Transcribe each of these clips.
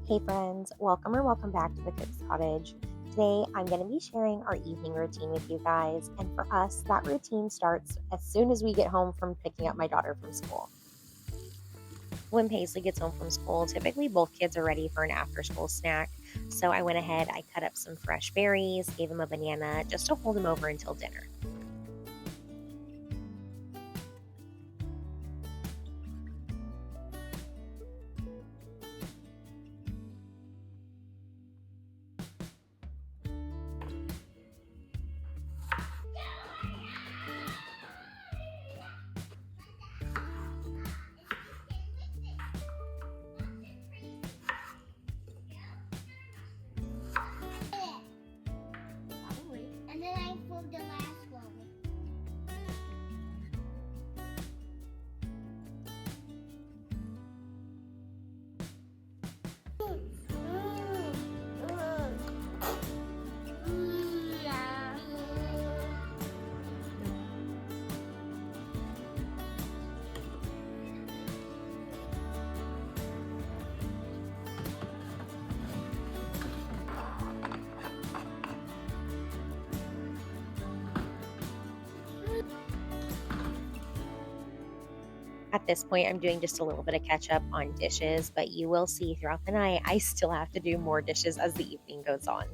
Hey friends, welcome back to the Cook's Cottage. Today I'm going to be sharing our evening routine with you guys, and for us that routine starts as soon as we get home from picking up my daughter from school. When Paisley gets home from school, typically both kids are ready for an after school snack, so I went ahead, I cut up some fresh berries, gave him a banana just to hold him over until dinner. And then I fold the last one. At this point, I'm doing just a little bit of catch up on dishes, but you will see throughout the night, I still have to do more dishes as the evening goes on.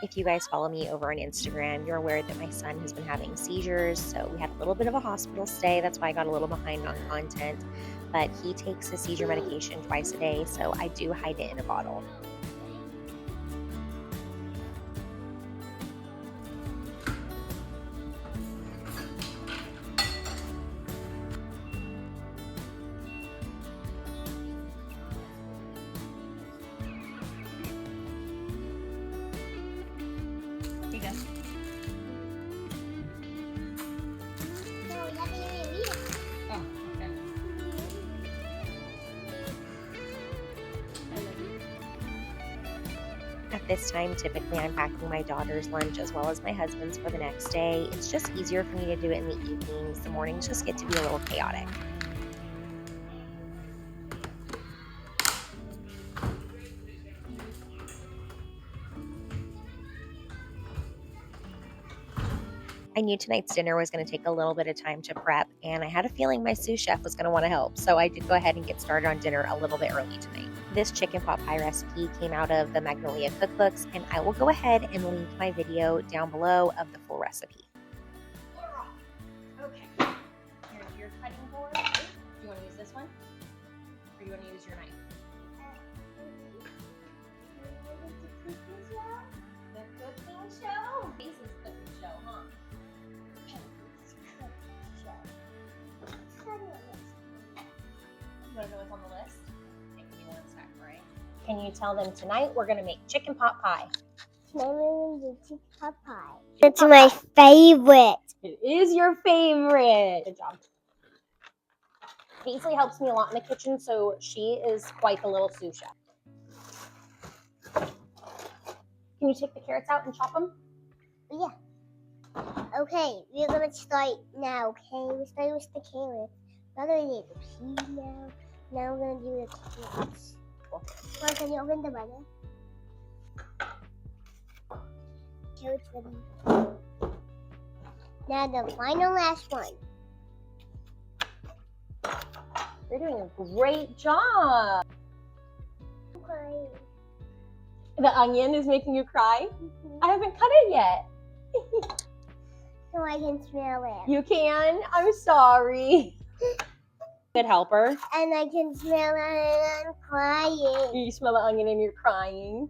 If you guys follow me over on Instagram, you're aware that my son has been having seizures, so we had a little bit of a hospital stay. That's why I got a little behind on content, but he takes his seizure medication twice a day, so I do hide it in a bottle. Here you go. No, you haven't even read it. Oh, okay. At this time, typically I'm packing my daughter's lunch as well as my husband's for the next day. It's just easier for me to do it in the evenings. The mornings just get to be a little chaotic. I knew tonight's dinner was going to take a little bit of time to prep, and I had a feeling my sous chef was going to want to help, so I did go ahead and get started on dinner a little bit early tonight. This chicken pot pie recipe came out of the Magnolia cookbooks, and I will go ahead and link my video down below of the full recipe. Okay, here's your cutting board. Do you want to use this one? Or do you want to use your knife? The cooking show? This is cooking show, huh? You want to know what's on the list? Okay, give me one sec, right? Can you tell them tonight we're going to make chicken pot pie? It's my favorite. It is your favorite. Good job. Paisley helps me a lot in the kitchen, so she is quite the little sous chef. Can you take the carrots out and chop them? Yeah. Okay, we're gonna start now, okay? We start with the carrots. Now we're gonna do the pea now. Now we're gonna do the carrots. Cool. Mom, can you open the butter? Carrots ready. Now the final last one. You're doing a great job. Okay. The onion is making you cry? I haven't cut it yet. So I can smell it. You can? I'm sorry. Good helper. And I can smell it and I'm crying. You smell the onion and you're crying.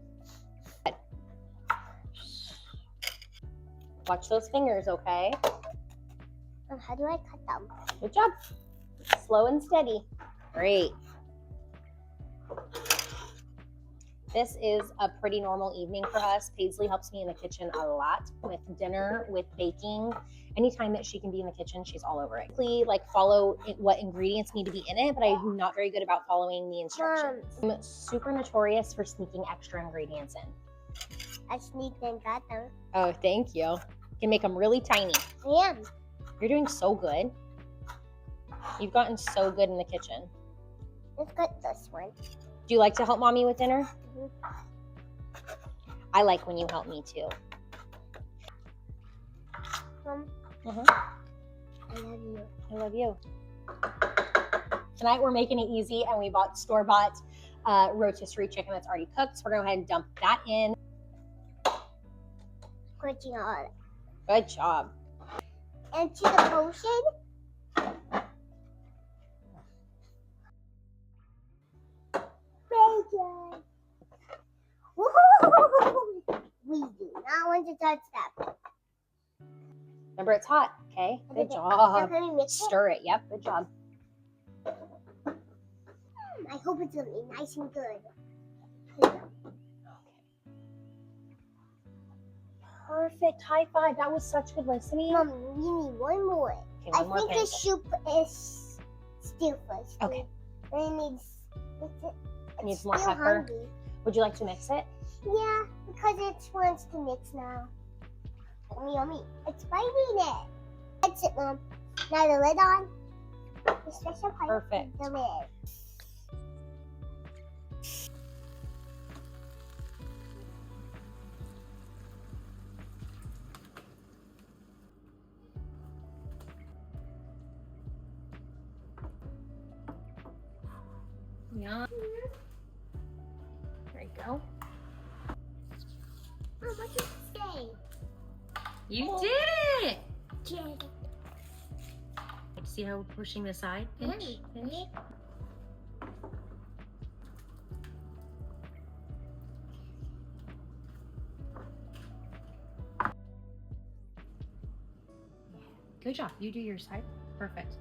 Watch those fingers, okay? How do I cut them? Good job. Slow and steady. Great. This is a pretty normal evening for us. Paisley helps me in the kitchen a lot with dinner, with baking. Anytime that she can be in the kitchen, she's all over it. Like follow what ingredients need to be in it, but I'm not very good about following the instructions. I'm super notorious for sneaking extra ingredients in. I sneaked and got them. Oh, thank you. You can make them really tiny. Yeah. You're doing so good. You've gotten so good in the kitchen. Let's get this one. Do you like to help mommy with dinner? Mhm. I like when you help me too. I love you. I love you. Tonight we're making it easy, and we bought store-bought rotisserie chicken that's already cooked. So we're going to go ahead and dump that in. Good job. Good job. And to the potion. Bacon. Woo-hoo-hoo-hoo-hoo. We do not want to touch that. Remember, it's hot, okay? Good Now, job. can we mix it? Stir it. Yep, good job. I hope it's going to be nice and good. Perfect. High five. That was such good listening. Mommy, we need one more. Okay, I one more think the pancake. soup is still first. Okay. And it needs. Needs more still pepper. hungry. Would you like to mix it? Yeah, because it wants to mix now. Yummy, yummy. It's biting it. That's it, Mom. Now the lid on. The special part. Perfect. The lid. Yeah. There you go. Mom, what did you say? You did it! Did. See how we're pushing the side? Pinch, pinch. Good job. You do your side. Perfect.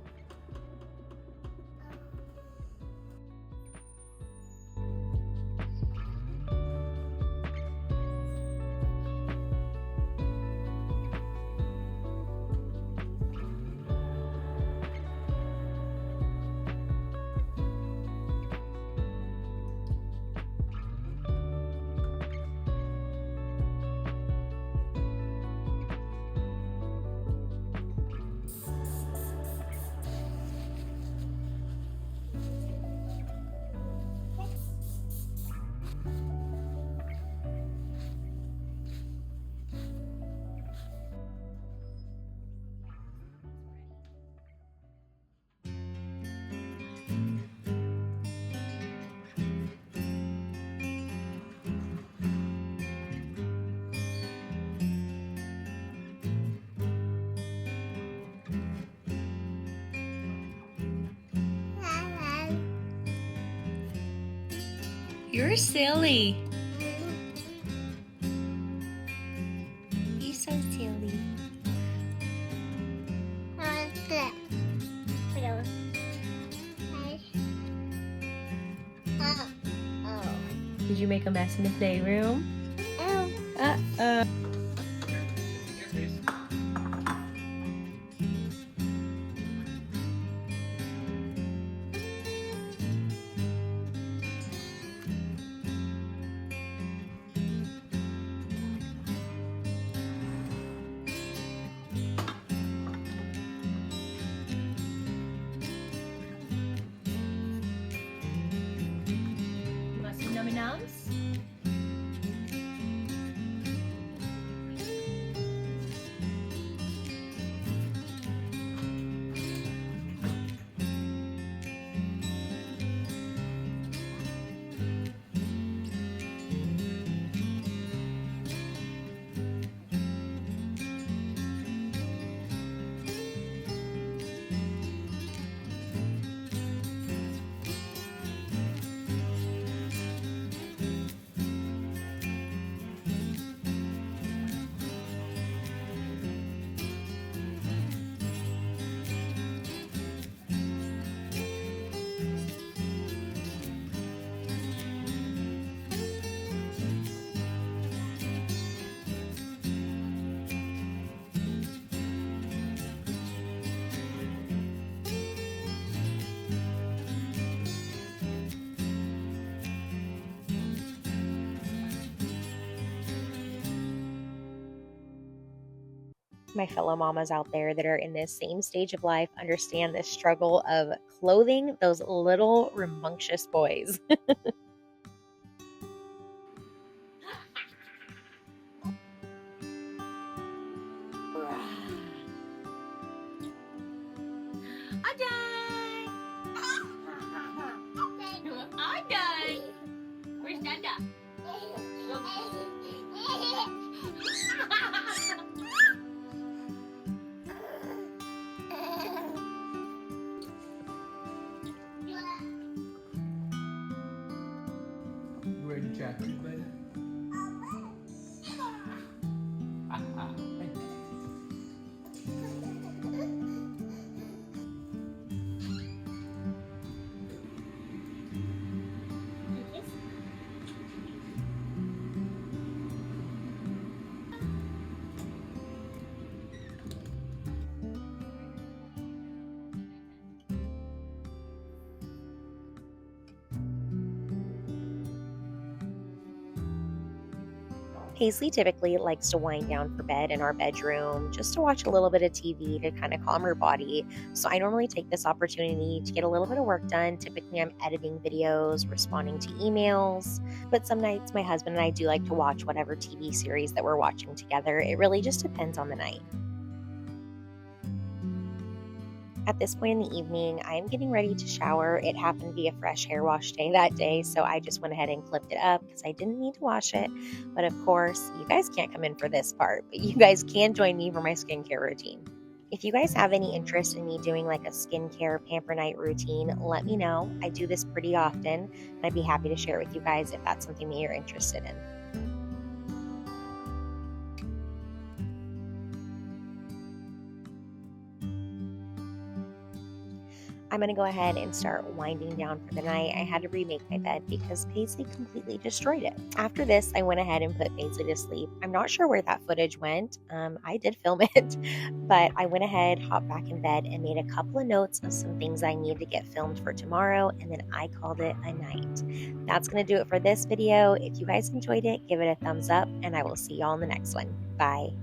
You're silly. You're so silly. Did you make a mess in the playroom? Uh-oh. You want some nummy nums? My fellow mamas out there that are in this same stage of life understand the struggle of clothing those little rambunctious boys. I'm done. I'm done. Where's Dada? You ready to chat, buddy? Paisley typically likes to wind down for bed in our bedroom just to watch a little bit of TV to kind of calm her body. So I normally take this opportunity to get a little bit of work done. Typically, I'm editing videos, responding to emails, but some nights my husband and I do like to watch whatever TV series that we're watching together. It really just depends on the night. At this point in the evening, I am getting ready to shower. It happened to be a fresh hair wash day that day, so I just went ahead and clipped it up because I didn't need to wash it. But of course, you guys can't come in for this part, but you guys can join me for my skincare routine. If you guys have any interest in me doing like a skincare pamper night routine, let me know. I do this pretty often, and I'd be happy to share with you guys if that's something that you're interested in. I'm going to go ahead and start winding down for the night. I had to remake my bed because Paisley completely destroyed it. After this, I went ahead and put Paisley to sleep. I'm not sure where that footage went. I did film it, but I went ahead, hopped back in bed, and made a couple of notes of some things I need to get filmed for tomorrow, and then I called it a night. That's going to do it for this video. If you guys enjoyed it, give it a thumbs up, and I will see y'all in the next one. Bye.